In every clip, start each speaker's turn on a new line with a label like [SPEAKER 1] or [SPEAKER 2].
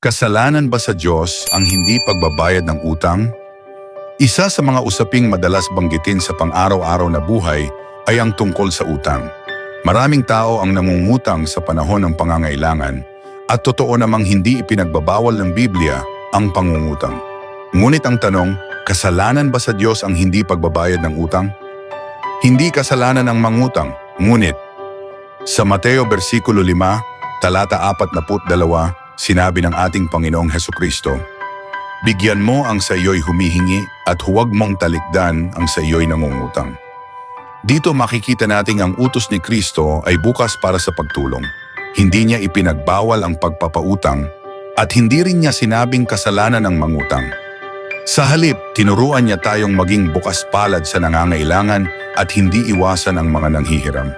[SPEAKER 1] Kasalanan ba sa Diyos ang hindi pagbabayad ng utang? Isa sa mga usaping madalas banggitin sa pang-araw-araw na buhay ay ang tungkol sa utang. Maraming tao ang nangungutang sa panahon ng pangangailangan at totoo namang hindi ipinagbabawal ng Biblia ang pangungutang. Ngunit ang tanong, kasalanan ba sa Diyos ang hindi pagbabayad ng utang? Hindi kasalanan ang mangutang, ngunit sa Mateo versikulo 5, talata 42, sinabi ng ating Panginoong Hesukristo, "Bigyan mo ang sa iyo'y humihingi at huwag mong talikdan ang sa iyo'y nangungutang." Dito makikita nating ang utos ni Kristo ay bukas para sa pagtulong. Hindi niya ipinagbawal ang pagpapautang at hindi rin niya sinabing kasalanan ang mangutang. Sa halip, tinuruan niya tayong maging bukas palad sa nangangailangan at hindi iwasan ang mga nanghihiram.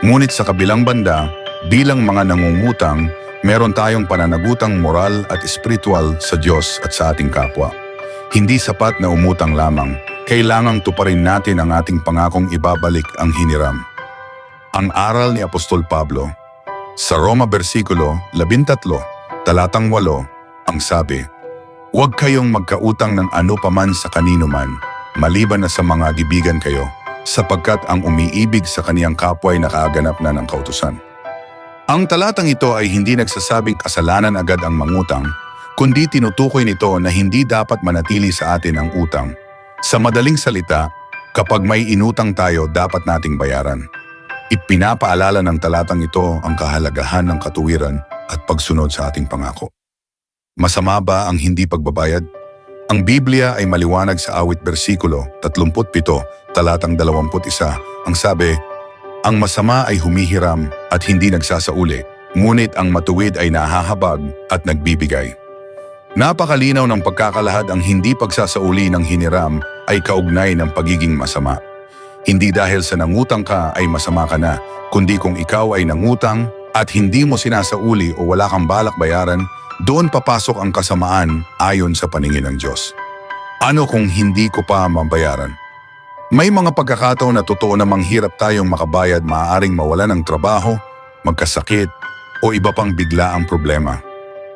[SPEAKER 1] Ngunit sa kabilang banda, bilang mga nangungutang, meron tayong pananagutang moral at espiritual sa Diyos at sa ating kapwa. Hindi sapat na umutang lamang, kailangang tuparin natin ang ating pangakong ibabalik ang hiniram. Ang aral ni Apostol Pablo, sa Roma versikulo 13, talatang 8, ang sabi, "Huwag kayong magkautang ng ano paman sa kanino man, maliban na sa mga gibigan kayo, sapagkat ang umiibig sa kaniyang kapwa ay nakaganap na ng kautusan." Ang talatang ito ay hindi nagsasabing kasalanan agad ang mangutang, kundi tinutukoy nito na hindi dapat manatili sa atin ang utang. Sa madaling salita, kapag may inutang tayo, dapat nating bayaran. Ipinapaalala ng talatang ito ang kahalagahan ng katuwiran at pagsunod sa ating pangako. Masama ba ang hindi pagbabayad? Ang Biblia ay maliwanag sa Awit versikulo 37, talatang 21, ang sabi, "Ang masama ay humihiram at hindi nagsasauli, ngunit ang matuwid ay nahahabag at nagbibigay." Napakalinaw ng pagkakalahad ang hindi pagsasauli ng hiniram ay kaugnay ng pagiging masama. Hindi dahil sa nangutang ka ay masama ka na, kundi kung ikaw ay nangutang at hindi mo sinasauli o wala kang balak bayaran, doon papasok ang kasamaan ayon sa paningin ng Diyos. Ano kung hindi ko pa mabayaran? May mga pagkakataon na totoo namang hirap tayong makabayad, maaaring mawalan ng trabaho, magkasakit, o iba pang bigla ang problema.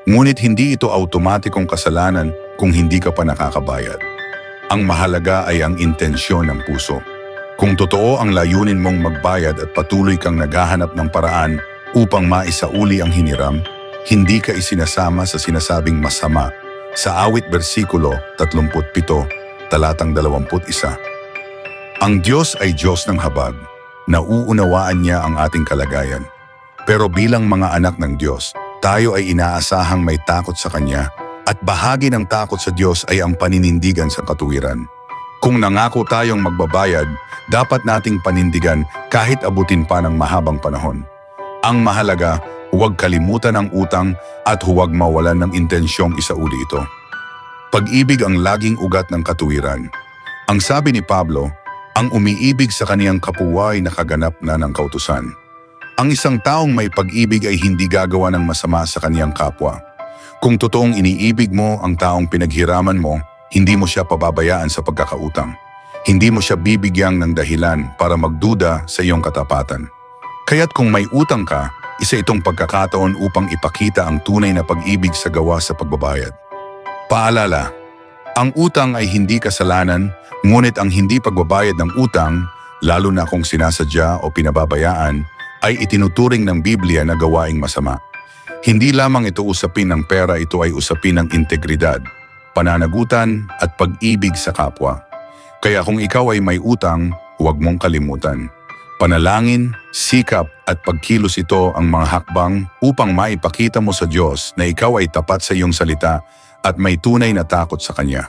[SPEAKER 1] Ngunit hindi ito automatikong kasalanan kung hindi ka pa nakakabayad. Ang mahalaga ay ang intensyon ng puso. Kung totoo ang layunin mong magbayad at patuloy kang naghahanap ng paraan upang maisauli ang hiniram, hindi ka isinasama sa sinasabing masama sa Awit versikulo 37, talatang 21. Ang Diyos ay Diyos ng habag. Nauunawaan niya ang ating kalagayan. Pero bilang mga anak ng Diyos, tayo ay inaasahang may takot sa Kanya at bahagi ng takot sa Diyos ay ang paninindigan sa katuwiran. Kung nangako tayong magbabayad, dapat nating panindigan kahit abutin pa ng mahabang panahon. Ang mahalaga, huwag kalimutan ang utang at huwag mawalan ng intensyong isauli ito. Pag-ibig ang laging ugat ng katuwiran. Ang sabi ni Pablo, ang umiibig sa kaniyang kapwa ay nakaganap na ng kautusan. Ang isang taong may pag-ibig ay hindi gagawa ng masama sa kaniyang kapwa. Kung totoong iniibig mo ang taong pinaghiraman mo, hindi mo siya pababayaan sa pagkakautang. Hindi mo siya bibigyang ng dahilan para magduda sa iyong katapatan. Kaya't kung may utang ka, isa itong pagkakataon upang ipakita ang tunay na pag-ibig sa gawa sa pagbabayad. Paalala, ang utang ay hindi kasalanan, ngunit ang hindi pagbabayad ng utang, lalo na kung sinasadya o pinababayaan, ay itinuturing ng Biblia na gawaing masama. Hindi lamang ito usapin ng pera, ito ay usapin ng integridad, pananagutan at pag-ibig sa kapwa. Kaya kung ikaw ay may utang, huwag mong kalimutan. Panalangin, sikap at pagkilos ito ang mga hakbang upang maipakita mo sa Diyos na ikaw ay tapat sa iyong salita at may tunay na takot sa Kanya.